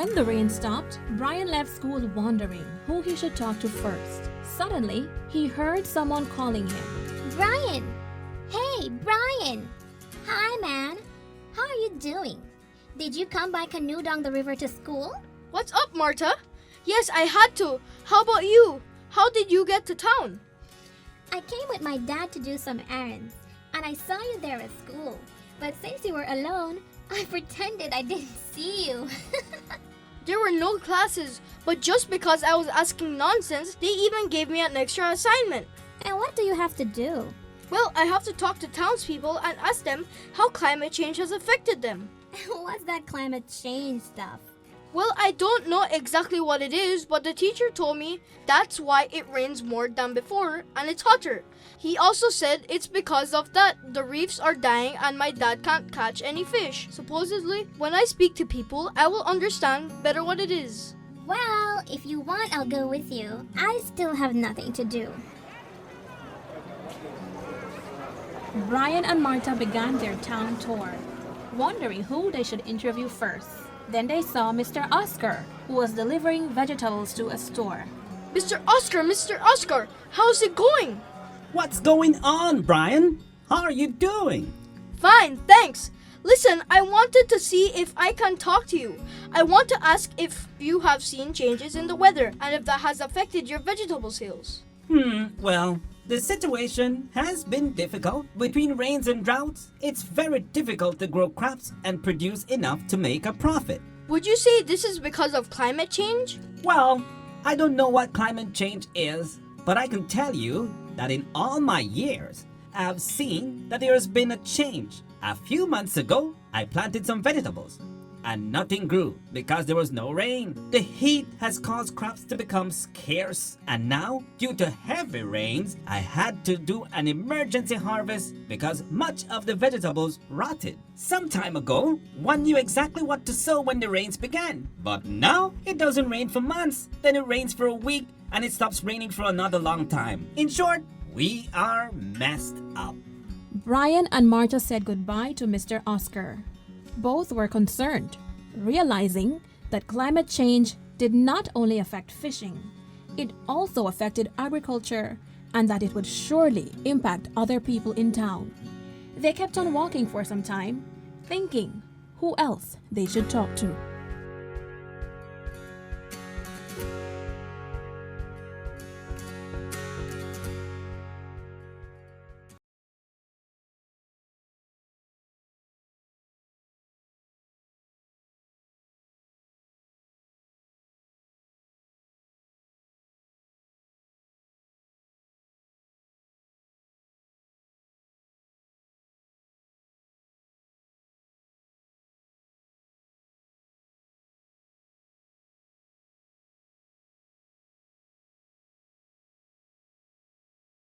When the rain stopped, Brian left school wondering who he should talk to first. Suddenly, he heard someone calling him. Brian! Hey, Brian! Hi, man. How are you doing? Did you come by canoe down the river to school? What's up, Marta? Yes, I had to. How about you? How did you get to town? I came with my dad to do some errands, and I saw you there at school. But since you were alone, I pretended I didn't see you. There were no classes, but just because I was asking nonsense, they even gave me an extra assignment. And what do you have to do? Well, I have to talk to townspeople and ask them how climate change has affected them. What's that climate change stuff? Well, I don't know exactly what it is, but the teacher told me that's why it rains more than before and it's hotter. He also said it's because of that the reefs are dying and my dad can't catch any fish. Supposedly, when I speak to people, I will understand better what it is. Well, if you want, I'll go with you. I still have nothing to do. Brian and Marta began their town tour, wondering who they should interview first. Then they saw Mr. Oscar, who was delivering vegetables to a store. Mr. Oscar, how's it going? What's going on, Brian? How are you doing? Fine, thanks. Listen, I wanted to see if I can talk to you. I want to ask if you have seen changes in the weather and if that has affected your vegetable sales. Well, the situation has been difficult. Between rains and droughts, it's very difficult to grow crops and produce enough to make a profit. Would you say this is because of climate change? Well, I don't know what climate change is, but I can tell you that in all my years, I've seen that there has been a change. A few months ago, I planted some vegetables, and nothing grew because there was no rain. The heat has caused crops to become scarce, and now, due to heavy rains, I had to do an emergency harvest because much of the vegetables rotted. Some time ago, one knew exactly what to sow when the rains began, but now it doesn't rain for months, then it rains for a week, and it stops raining for another long time. In short, we are messed up. Brian and Marta said goodbye to Mr. Oscar. Both were concerned, realizing that climate change did not only affect fishing, it also affected agriculture and that it would surely impact other people in town. They kept on walking for some time, thinking who else they should talk to.